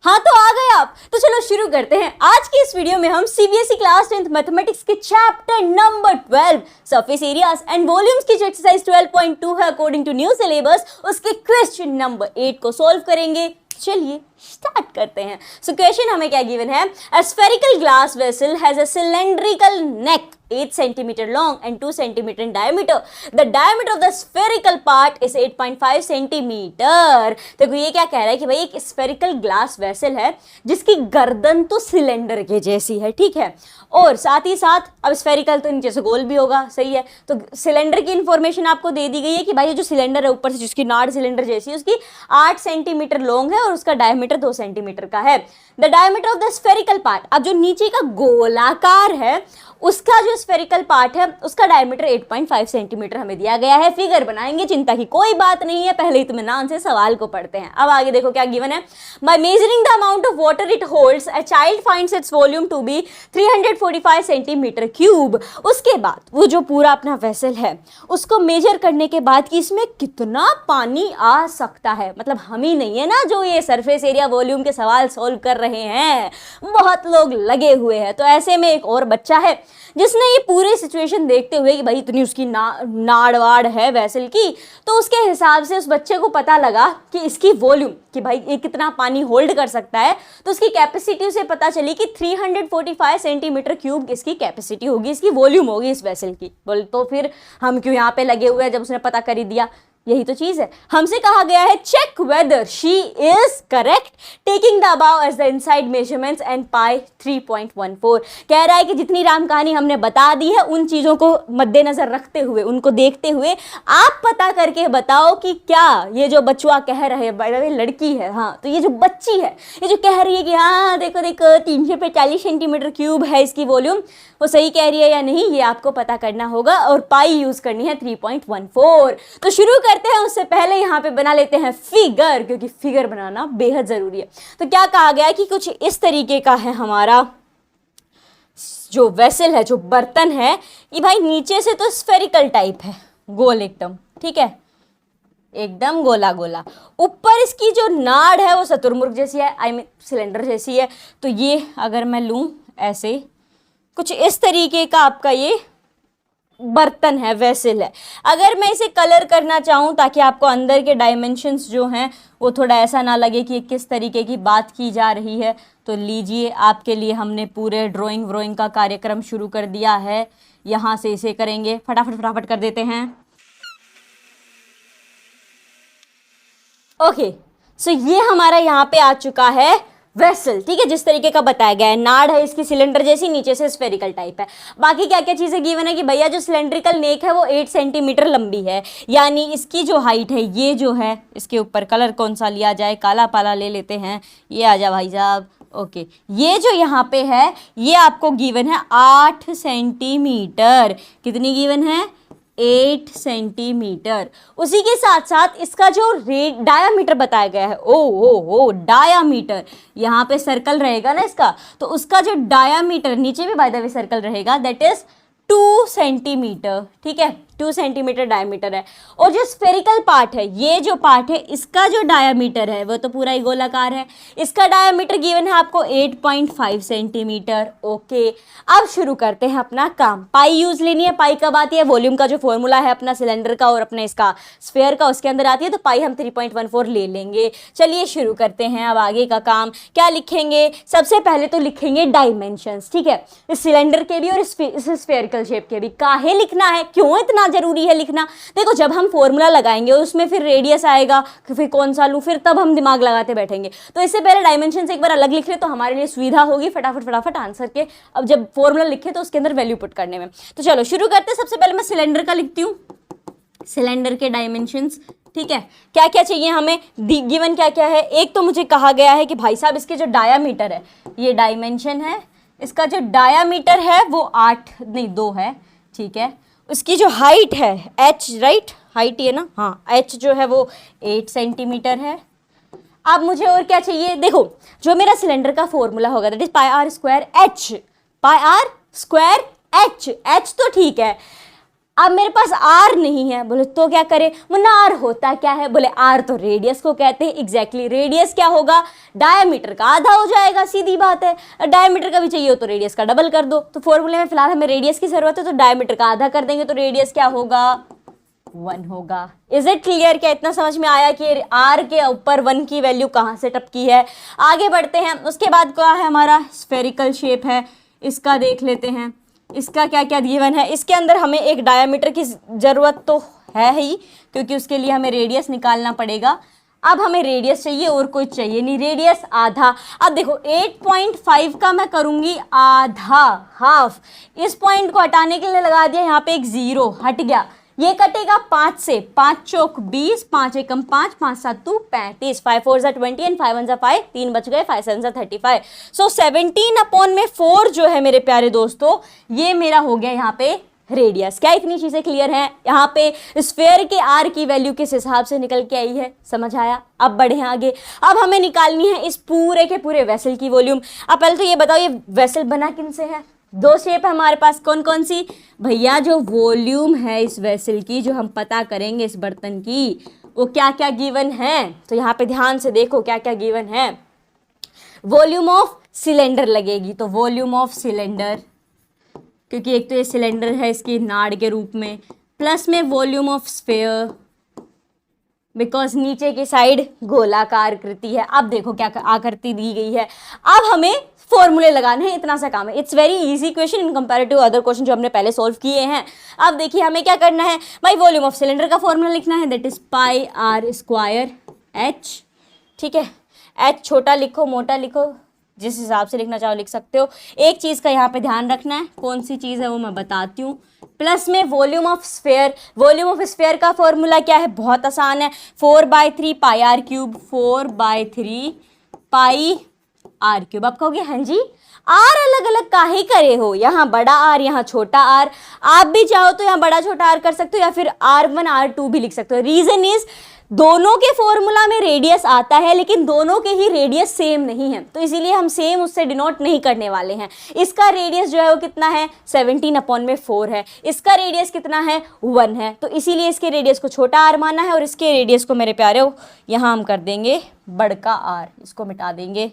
हाँ तो आ गए आप। तो चलो शुरू करते हैं। आज की इस वीडियो में हम सीबीएसई क्लास 10th मैथमेटिक्स के chapter number 12 surface areas and volumes की जो एक्सरसाइज 12.2 है अकॉर्डिंग टू न्यू सिलेबस, उसके क्वेश्चन नंबर 8 को सॉल्व करेंगे। चलिए स्टार्ट करते हैं। सो क्वेश्चन हमें क्या गिवन है? A spherical glass vessel has a cylindrical neck 8 centimeter long and 2 centimeter in diameter. The diameter of the spherical part is 8.5 centimeter. देखो ये क्या कह रहा है कि भाई एक स्फेरिकल ग्लास वेसल है जिसकी गर्दन तो सिलेंडर के जैसी है, ठीक है, और साथ ही साथ अब स्फेरिकल तो नीचे से गोल भी होगा, सही है। तो सिलेंडर की इंफॉर्मेशन आपको दे दी गई है कि भाई जो सिलेंडर है ऊपर से जिसकी नाड़ सिलेंडर जैसी है उसकी 8 सेंटीमीटर लॉन्ग है और उसका डायमीटर 2 सेंटीमीटर का है। The diameter of the spherical part, अब जो नीचे का गोलाकार है उसका जो स्फेरिकल पार्ट है उसका डायमीटर 8.5 सेंटीमीटर हमें दिया गया है। फिगर बनाएंगे, चिंता की कोई बात नहीं है, पहले इत्मीनान से सवाल को पढ़ते हैं। अब आगे देखो क्या गिवन है। By measuring the amount of water it holds a child finds its volume to be 345 centimetre cube. उसके बाद वो जो पूरा अपना वेसल है उसको मेजर करने के बाद कि इसमें कितना पानी आ सकता है, मतलब हम ही नहीं है ना जो ये सरफेस एरिया वॉल्यूम के सवाल सॉल्व कर रहे हैं, बहुत लोग लगे हुए हैं। तो ऐसे में एक और बच्चा है जिसने ये पूरी सिचुएशन देखते हुए कि भाई इतनी उसकी नाड़ वाड़ है वेसल की, तो उसके हिसाब से उस बच्चे को पता लगा कि इसकी वॉल्यूम कि भाई ये कितना पानी होल्ड कर सकता है, तो उसकी कैपेसिटी उसे पता चली कि 345 सेंटीमीटर क्यूब इसकी कैपेसिटी होगी, इसकी वॉल्यूम होगी इस वेसल की। बोल तो फिर हम क्यों यहाँ पे लगे हुए हैं जब उसने पता कर ही दिया। यही तो चीज है। हमसे कहा गया है check whether she is correct taking the above as the inside measurements and pi 3.14। कह रहा है कि जितनी राम कहानी हमने बता दी है उन चीजों को मद्देनजर रखते हुए, उनको देखते हुए आप पता करके बताओ कि क्या ये जो बचुआ कह रहे हैं, लड़की है, हाँ तो ये जो बच्ची है ये जो कह रही है कि हाँ देखो देखो 345 सेंटीमीटर क्यूब है इसकी वॉल्यूम, वो सही कह रही है या नहीं ये आपको पता करना होगा और पाई यूज करनी है 3.14। तो शुरू करते हैं, उससे पहले यहाँ पे बना लेते हैं फिगर, क्योंकि फिगर बनाना बेहद जरूरी है। तो क्या कहा गया है कि कुछ इस तरीके का है हमारा जो वेसल है, जो बर्तन है, ये भाई नीचे से तो स्फेरिकल टाइप है, गोल एकदम, ठीक है, एकदम गोला गोला। ऊपर इसकी जो नाड़ है वो शतुरमुर्ग जैसी है, आई मीन सिलेंडर जैसी है। तो ये अगर मैं लूं ऐसे कुछ इस तरीके का आपका ये बर्तन है, वेसल है। अगर मैं इसे कलर करना चाहूँ ताकि आपको अंदर के डायमेंशंस जो हैं वो थोड़ा ऐसा ना लगे कि किस तरीके की बात की जा रही है, तो लीजिए आपके लिए हमने पूरे ड्राइंग का कार्यक्रम शुरू कर दिया है। यहाँ से इसे करेंगे, फटाफट कर देते हैं। ओके, सो ये हमारा यहाँ पे आ चुका है वेसल, ठीक है, जिस तरीके का बताया गया है। नाड़ है इसकी सिलेंडर जैसी, नीचे से स्फेरिकल टाइप है। बाकी क्या क्या चीजें गिवन है कि भैया जो सिलेंड्रिकल नेक है वो 8 सेंटीमीटर लंबी है, यानी इसकी जो हाइट है ये जो है, इसके ऊपर कलर कौन सा लिया जाए, काला पाला ले लेते हैं, ये आ जा भाई साहब। ओके, ये जो यहाँ पे है ये आपको गिवन है 8 सेंटीमीटर। कितनी गिवन है? 8 सेंटीमीटर। उसी के साथ साथ इसका जो डायामीटर बताया गया है, ओ डायामीटर, यहाँ पे सर्कल रहेगा ना इसका, तो उसका जो डायामीटर नीचे भी बाय द वे सर्कल रहेगा, दैट इज 2 सेंटीमीटर, ठीक है, 2 सेंटीमीटर डायमीटर है। और जो स्फेरिकल पार्ट है, ये जो पार्ट है, इसका जो डायमीटर है वो तो पूरा ही गोलाकार है, इसका डायमीटर गिवन है आपको 8.5 सेंटीमीटर। ओके, अब शुरू करते हैं अपना काम। पाई यूज लेनी है। पाई कब आती है? वॉल्यूम का जो फॉर्मूला है अपना सिलेंडर का और अपने इसका स्फेयर का, उसके अंदर आती है, तो पाई हम 3.14 ले लेंगे। चलिए शुरू करते हैं अब आगे का काम। क्या लिखेंगे? सबसे पहले तो लिखेंगे डायमेंशंस, ठीक है, इस सिलेंडर के भी और इस स्फेरिकल शेप के भी। काहे लिखना है, क्यों इतना जरूरी है लिखना? देखो जब हम फॉर्मूला लगाएंगे उसमें फिर रेडियस आएगा, फिर कौन सा लूं, फिर तब हम दिमाग लगाते बैठेंगे। तो इससे पहले डायमेंशन एक बार अलग लिख ले तो हमारे लिए सुविधा होगी फटाफट आंसर के, अब जब फॉर्मूला लिखे तो उसके अंदर वैल्यू पुट करने में। तो चलो शुरू करते हैं। सबसे पहले मैं सिलेंडर का लिखती हूँ, सिलेंडर के डायमेंशंस, ठीक है। क्या क्या चाहिए हमें, गिवन क्या क्या है? एक तो मुझे कहा गया है कि भाई साहब इसके जो डायामीटर है, ये डायमेंशन है, इसका जो डायामीटर है वो 2 है, ठीक है। उसकी जो हाइट है h, राइट, हाइट ये ना, हाँ, h जो है वो 8 सेंटीमीटर है। अब मुझे और क्या चाहिए? देखो जो मेरा सिलेंडर का फॉर्मूला होगा that is pi r square h, pi r square h, h तो ठीक है। अब मेरे पास आर नहीं है, बोले तो क्या करें मुन्ना, आर होता क्या है, बोले आर तो रेडियस को कहते हैं। एग्जैक्टली रेडियस क्या होगा, डायमीटर का आधा हो जाएगा, सीधी बात है। डायमीटर का भी चाहिए हो तो रेडियस का डबल कर दो। तो फॉर्मूले में फिलहाल हमें रेडियस की जरूरत है, तो डायमीटर का आधा कर देंगे तो रेडियस क्या होगा, 1 होगा। Is it clear? क्या इतना समझ में आया कि आर के ऊपर 1 की वैल्यू कहाँ से टपकी है। आगे बढ़ते हैं। उसके बाद क्या है हमारा, स्फेरिकल शेप है, इसका देख लेते हैं। इसका क्या क्या गिवन है। इसके अंदर हमें एक डायमीटर की ज़रूरत तो है ही, क्योंकि उसके लिए हमें रेडियस निकालना पड़ेगा। अब हमें रेडियस चाहिए और कुछ चाहिए नहीं, रेडियस आधा। अब देखो 8.5 का मैं करूँगी आधा, हाफ। इस पॉइंट को हटाने के लिए लगा दिया यहाँ पे एक 0, हट गया। ये कटेगा 5 से, 5 चौक 20, 5 एकम 5, 5 7 35, 5 4 20 एंड 5 1 5, 3 बच गए, 5 7 35। सो 17/4 जो है मेरे प्यारे दोस्तों, ये मेरा हो गया यहाँ पे रेडियस। क्या इतनी चीजें क्लियर हैं? यहाँ पे स्फेयर के आर की वैल्यू किस हिसाब से निकल के आई है, समझ आया। अब बढ़े आगे। अब हमें निकालनी है इस पूरे के पूरे वेसल की वॉल्यूम। अब पहले तो ये बताओ, ये वेसल बना किन से है? 2 शेप है हमारे पास, कौन कौन सी भैया? जो वॉल्यूम है इस वेसल की, जो हम पता करेंगे इस बर्तन की, वो क्या क्या गिवन है। तो यहाँ पे ध्यान से देखो क्या क्या गिवन है। वॉल्यूम ऑफ सिलेंडर लगेगी, तो वॉल्यूम ऑफ सिलेंडर, क्योंकि एक तो ये सिलेंडर है इसकी नाड़ के रूप में, प्लस में वॉल्यूम ऑफ स्फेयर, बिकॉज नीचे की साइड गोलाकार आकृति है। अब देखो क्या आकृति दी गई है। अब हमें फॉर्मूले लगाने हैं, इतना सा काम है। It's very easy question in comparative other question जो हमने पहले सॉल्व किए हैं। अब देखिए हमें क्या करना है भाई, वॉल्यूम ऑफ सिलेंडर का फॉर्मूला लिखना है, that is pi r square h. ठीक है, एच छोटा लिखो मोटा लिखो, जिस हिसाब से लिखना चाहो लिख सकते हो। एक चीज़ का यहाँ पे ध्यान रखना है, कौन सी चीज़ है वो मैं बताती हूँ। प्लस में volume of sphere. Volume of sphere का फॉर्मूला क्या है, बहुत आसान है, 4/3 pi R cube, 4/3 pi R cube. आप कहोगे हाँ जी आर अलग अलग काहे करे हो, यहाँ बड़ा आर यहाँ छोटा आर। आप भी चाहो तो यहाँ बड़ा छोटा आर कर सकते हो, या फिर R1 R2 भी लिख सकते हो। रीजन इज दोनों के फॉर्मूला में रेडियस आता है, लेकिन दोनों के ही रेडियस सेम नहीं है, तो इसीलिए हम सेम उससे डिनोट नहीं करने वाले हैं। इसका रेडियस जो है वो कितना है, 17/4 है। इसका रेडियस कितना है, 1 है, तो इसीलिए इसके रेडियस को छोटा आर माना है, और इसके रेडियस को मेरे प्यारे यहाँ हम कर देंगे बड़का आर, इसको मिटा देंगे।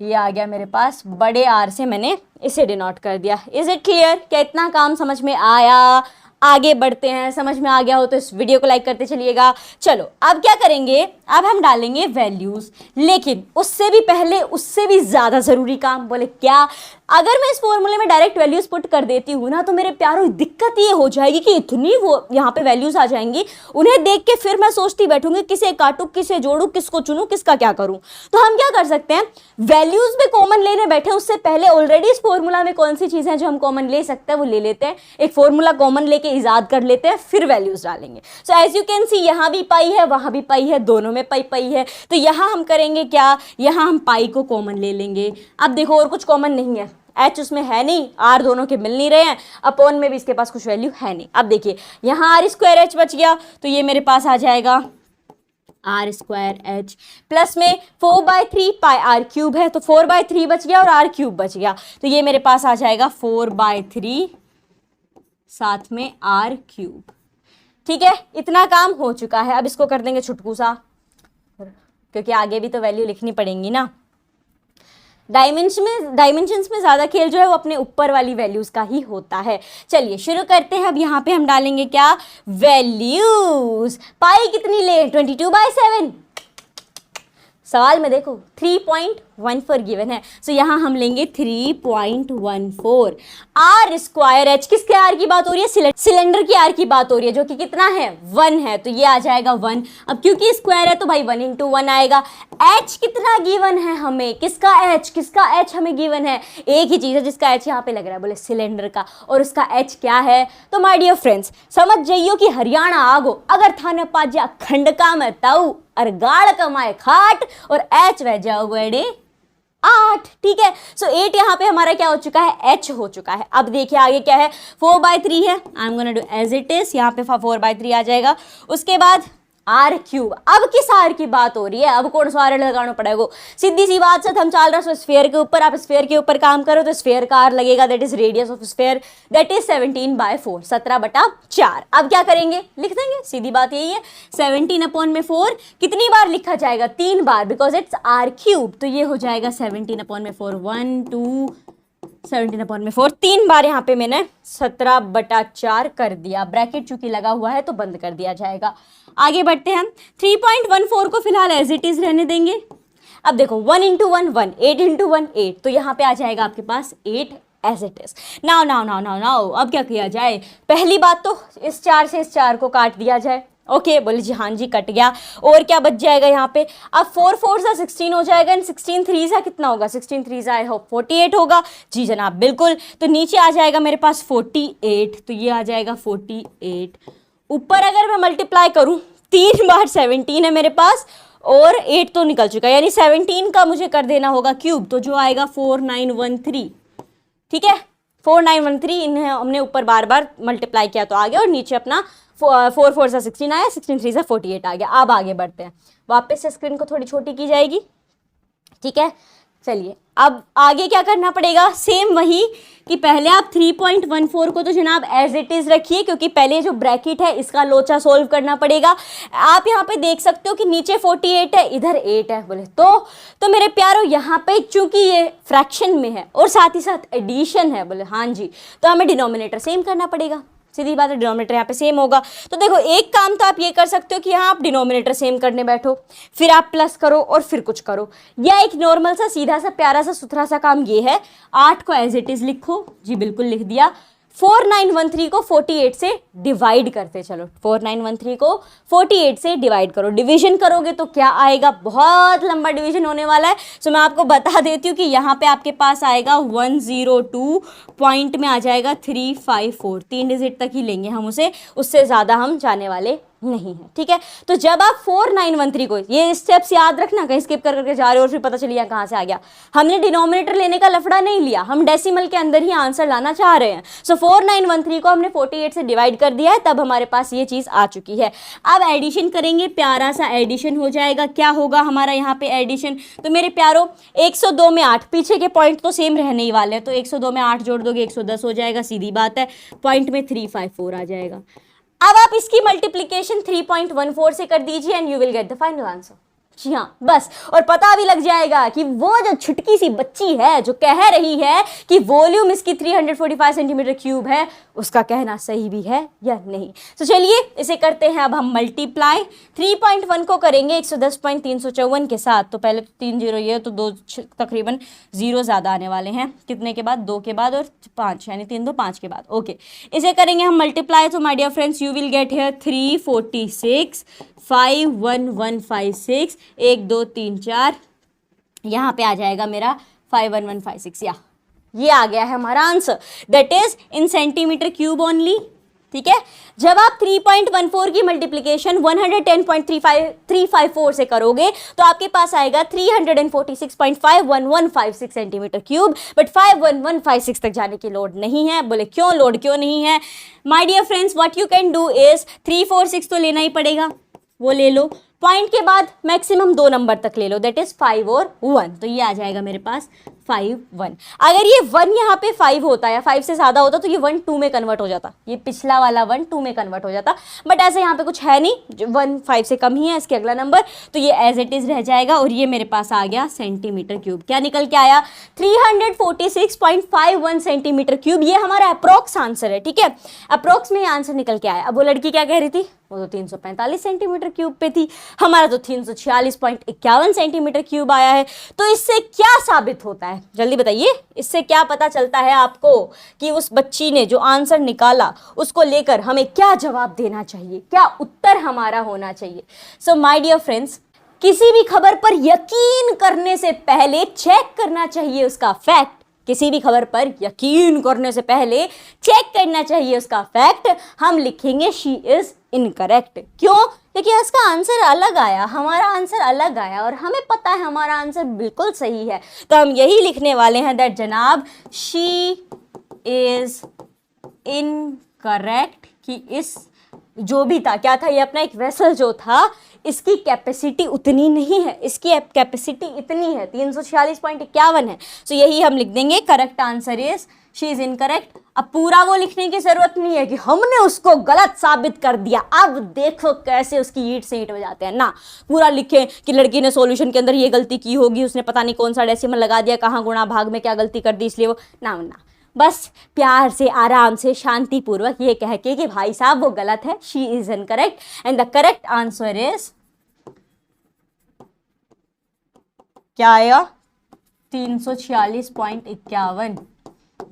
ये आ गया मेरे पास, बड़े आर से मैंने इसे डिनोट कर दिया। Is it clear? क्या इतना काम समझ में आया? आगे बढ़ते हैं। समझ में आ गया हो तो इस वीडियो को लाइक करते चलिएगा। चलो अब क्या करेंगे, अब हम डालेंगे वैल्यूज, लेकिन उससे भी पहले उससे भी ज्यादा जरूरी काम। बोले क्या? अगर मैं इस फॉर्मूले में डायरेक्ट वैल्यूज पुट कर देती हूँ ना, तो मेरे प्यारों दिक्कत ये हो जाएगी कि इतनी वो यहाँ पे वैल्यूज आ जाएंगी, उन्हें देख के फिर मैं सोचती बैठूंगी किसे काटूं, किसे जोड़ूं, किसको चुनूं, किसका क्या करूं। तो हम क्या कर सकते हैं, वैल्यूज में कॉमन लेने बैठे उससे पहले ऑलरेडी इस फॉर्मूला में कौन सी चीजें हैं जो हम कॉमन ले सकते हैं वो ले लेते हैं। एक फॉर्मूला कॉमन लेके इजाद कर लेते हैं, फिर वैल्यूज डालेंगे। So as you can see, यहाँ भी पाई है वहां भी पाई है, दोनों में पाई पाई है। तो यहाँ हम करेंगे क्या, यहाँ हम पाई को कॉमन ले लेंगे। अब देखो और कुछ कॉमन नहीं है, एच उसमें है नहीं, आर दोनों के मिल नहीं रहे हैं, अपॉन में भी इसके पास कुछ वैल्यू है नहीं। अब देखिए यहाँ आर स्क्वायर एच बच गया, तो ये मेरे पास आ जाएगा आर स्क्वायर एच, प्लस में 4/3 पाई आर क्यूब है, तो 4/3 बच गया और आर क्यूब बच गया, तो ये मेरे पास आ जाएगा 4/3 साथ में आर क्यूब। ठीक है, इतना काम हो चुका है। अब इसको कर देंगे छुटकू सा, क्योंकि आगे भी तो वैल्यू लिखनी पड़ेंगी ना। डायमेंशंस में ज़्यादा खेल जो है वो अपने ऊपर वाली वैल्यूज़ का ही होता है। चलिए शुरू करते हैं। अब यहाँ पे हम डालेंगे क्या, वैल्यूज़। पाई कितनी ले, 22/7। सवाल में देखो 3.14 गिवन है, सो यहाँ हम लेंगे 3.14। आर स्क्वायर एच, किसके आर की बात हो रही है, सिलेंडर की आर की बात हो रही है, जो कि कितना है 1 है, तो ये आ जाएगा 1। अब क्योंकि स्क्वायर है तो भाई 1 × 1 आएगा। एच कितना गिवन है हमें, किसका एच हमें गिवन है, एक ही चीज़ है जिसका एच यहाँ पे लग रहा है, बोले सिलेंडर का, और उसका एच क्या है। तो माय डियर फ्रेंड्स समझ जाइयो कि हरियाणा आगो अगर थाने पाजा खंड का में ताऊ और गाड़ कमाए खाट, और एच रह जाओ बड़े 8। ठीक है, सो 8 यहाँ पे हमारा क्या हो चुका है, एच हो चुका है। अब देखिए आगे क्या है, 4/3 है, I am gonna do as it is, यहाँ पे 4/3 आ जाएगा। उसके बाद आर क्यूब। अब किस आर की बात हो रही है, अब कौन सा आर लगाना पड़ेगा, सीधी सी बात से हम चल रहा है स्फीयर के ऊपर, आप स्फीयर के ऊपर काम करो तो स्फीयर का आर लगेगा, that is radius of sphere, that is 17/4, 17/4। अब क्या करेंगे, लिख देंगे, सीधी बात यही है। 17/4 कितनी बार लिखा जाएगा, 3 बार, बिकॉज इट्स आर क्यूब, तो ये हो जाएगा 17/4, 1 2 17/4, 3 बार यहाँ पे मैंने 17/4 कर दिया, ब्रैकेट चूंकि लगा हुआ है तो बंद कर दिया जाएगा। आगे बढ़ते हैं हम, 3.14 को फिलहाल एज इट इज रहने देंगे। अब देखो 1 × 1 1, 8 × 1 8, तो यहाँ पे आ जाएगा आपके पास 8 एज इट इज। नाउ अब क्या किया जाए, पहली बात तो इस 4 से इस 4 को काट दिया जाए। ओके बोले जी हाँ जी कट गया, और क्या बच जाएगा यहाँ पे, अब 4 4 सा 16 हो जाएगा, एंड 16 3 सा कितना होगा, 16 3 सा आई होप 48 होगा। जी जनाब बिल्कुल, तो नीचे आ जाएगा मेरे पास 48, तो ये आ जाएगा 48। ऊपर अगर मैं मल्टीप्लाई करूँ 3 बार 17 है मेरे पास, और 8 तो निकल चुका है, यानी 17 का मुझे कर देना होगा क्यूब, तो जो आएगा 4913। ठीक है, 4913 इन्हें हमने ऊपर बार बार मल्टीप्लाई किया तो आ गया, और नीचे अपना 4 4 सा 16 आया, 16 3 सा 48 आ गया। अब आगे बढ़ते हैं, वापस से स्क्रीन को थोड़ी छोटी की जाएगी। ठीक है, चलिए अब आगे क्या करना पड़ेगा, सेम वही कि पहले आप 3.14 को तो जनाब एज इट इज रखिए, क्योंकि पहले जो ब्रैकेट है इसका लोचा सोल्व करना पड़ेगा। आप यहाँ पे देख सकते हो कि नीचे 48 है, इधर 8 है, बोले तो मेरे प्यारो यहाँ पे चूंकि ये फ्रैक्शन में है और साथ ही साथ एडिशन है, बोले हाँ जी, तो हमें डिनोमिनेटर सेम करना पड़ेगा। सीधी बात है, डिनोमिनेटर यहाँ पे सेम होगा। तो देखो एक काम तो आप ये कर सकते हो कि यहाँ आप डिनोमिनेटर सेम करने बैठो, फिर आप प्लस करो और फिर कुछ करो, या एक नॉर्मल सा सीधा सा प्यारा सा सुथरा सा काम ये है, 8 को एज इट इज लिखो। जी बिल्कुल लिख दिया। 4913 को 48 से डिवाइड करते चलो, 4913 को 48 से डिवाइड करो, डिवीजन करोगे तो क्या आएगा, बहुत लंबा डिवीजन होने वाला है। सो मैं आपको बता देती हूँ कि यहाँ पे आपके पास आएगा 102 पॉइंट में आ जाएगा 354, 3 डिजिट तक ही लेंगे हम उसे, उससे ज़्यादा हम जाने वाले नहीं है। ठीक है, तो जब आप 4913 को, ये स्टेप्स याद रखना, कहीं स्किप कर करके जा रहे हो और फिर पता चलिए कहाँ से आ गया, हमने डिनोमिनेटर लेने का लफड़ा नहीं लिया, हम डेसिमल के अंदर ही आंसर लाना चाह रहे हैं। सो 4913 को हमने 48 से डिवाइड कर दिया है, तब हमारे पास ये चीज़ आ चुकी है। अब एडिशन करेंगे, प्यारा सा एडिशन हो जाएगा। क्या होगा हमारा यहाँ पे एडिशन, तो मेरे प्यारो 102 में 8, पीछे के पॉइंट तो सेम रहने ही वाले हैं, तो 102 में 8 जोड़ दोगे 110 हो जाएगा, सीधी बात है, पॉइंट में 354 आ जाएगा। अब आप इसकी मल्टीप्लीकेशन 3.14 से कर दीजिए and you will get the final answer. जी हाँ बस, और पता भी लग जाएगा कि वो जो छुटकी सी बच्ची है जो कह रही है कि वॉल्यूम इसकी 345 सेंटीमीटर क्यूब है, उसका कहना सही भी है या नहीं। तो चलिए इसे करते हैं अब हम मल्टीप्लाई। 3.1 को करेंगे 110.354 के साथ, तो पहले तो 3 जीरो ये, तो 2 तकरीबन 0 ज़्यादा आने वाले हैं, कितने के बाद, 2 के बाद और 5, यानी 3 2 5 के बाद। ओके, इसे करेंगे हम मल्टीप्लाई, तो my dear friends you will get here 346 51156, 1 2 3 4, यहाँ पे आ जाएगा मेरा 51156, या ये आ गया है हमारा answer, that is in centimetre cube only. ठीक है, जब आप 3.14 की मल्टीप्लीकेशन 110.354 से करोगे तो आपके पास आएगा 346.51156 सेंटीमीटर क्यूब, बट 51156 तक जाने की लोड नहीं है। बोले क्यों लोड क्यों नहीं है, my dear friends what you can do is 346 तो लेना ही पड़ेगा, वो ले लो, पॉइंट के बाद मैक्सिमम 2 नंबर तक ले लो, दैट इज 5 और 1, तो ये आ जाएगा मेरे पास 5 1। अगर ये 1 यहाँ पे 5 होता या 5 से ज़्यादा होता तो ये 1 2 में कन्वर्ट हो जाता, ये पिछला वाला 1 2 में कन्वर्ट हो जाता, बट ऐसे यहाँ पे कुछ है नहीं, 1 5 से कम ही है इसके अगला नंबर, तो ये एज इट इज रह जाएगा। और ये मेरे पास आ गया सेंटीमीटर क्यूब, क्या निकल के आया 346.51 सेंटीमीटर क्यूब, ये हमारा अप्रोक्स आंसर है। ठीक है, अप्रोक्स में ये आंसर निकल के आया। अब वो लड़की क्या कह रही थी, वो तो 345 सेंटीमीटर क्यूब पे थी, हमारा तो 346.51 सेंटीमीटर क्यूब आया है। तो इससे क्या साबित होता है, जल्दी बताइए, इससे क्या पता चलता है आपको कि उस बच्ची ने जो आंसर निकाला उसको लेकर हमें क्या जवाब देना चाहिए, क्या उत्तर हमारा होना चाहिए। सो माय डियर फ्रेंड्स, किसी भी खबर पर यकीन करने से पहले चेक करना चाहिए उसका फैक्ट, किसी भी खबर पर यकीन करने से पहले चेक करना चाहिए उसका फैक्ट। हम लिखेंगे शी इज इनकरेक्ट, क्यों, क्योंकि उसका आंसर अलग आया, हमारा आंसर अलग आया और हमें पता है हमारा आंसर बिल्कुल सही है, तो हम यही लिखने वाले हैं दैट जनाब शी इज इनकरेक्ट, कि इस जो भी था, क्या था ये अपना एक वेसल जो था, इसकी कैपेसिटी उतनी नहीं है, इसकी कैपेसिटी इतनी है 346.51 है। सो यही हम लिख देंगे, correct answer is she is incorrect. अब पूरा वो लिखने की जरूरत नहीं है कि हमने उसको गलत साबित कर दिया, अब देखो कैसे उसकी ईंट से ईंट बजाते हैं ना। पूरा लिखें कि लड़की ने सॉल्यूशन के अंदर ये गलती की होगी, उसने पता नहीं कौन सा डेसिमल लगा दिया, कहाँ गुणा भाग में क्या गलती कर दी, इसलिए वो ना। बस प्यार से, आराम से, शांतिपूर्वक ये कह के कि भाई साहब वो गलत है, she is incorrect and the correct answer is क्या आएगा, 346.51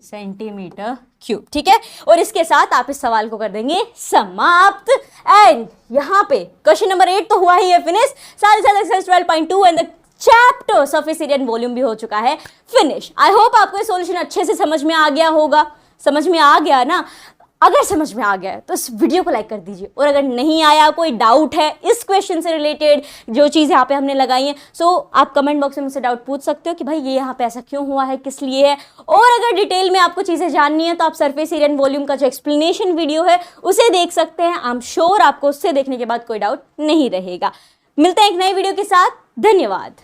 सेंटीमीटर क्यूब। ठीक है, और इसके साथ आप इस सवाल को कर देंगे समाप्त। एंड यहाँ पे क्वेश्चन नंबर 8 तो हुआ ही है फिनिश, साथ ही साथ exercise 12.2 and the chapter surface area and volume भी हो चुका है फिनिश। आई होप आपको ये सॉल्यूशन अच्छे से समझ में आ गया होगा, समझ में आ गया ना। अगर समझ में आ गया है तो इस वीडियो को लाइक कर दीजिए, और अगर नहीं आया, कोई डाउट है इस क्वेश्चन से रिलेटेड, जो चीज़ यहाँ पे हमने लगाई है, सो आप कमेंट बॉक्स में मुझसे डाउट पूछ सकते हो कि भाई ये यहाँ पे ऐसा क्यों हुआ है, किस लिए है। और अगर डिटेल में आपको चीज़ें जाननी है तो आप सरफेस एरिया एंड वॉल्यूम का जो एक्सप्लेनेशन वीडियो है उसे देख सकते हैं। आई एम श्योर आपको उससे देखने के बाद कोई डाउट नहीं रहेगा। मिलते हैं एक नई वीडियो के साथ, धन्यवाद।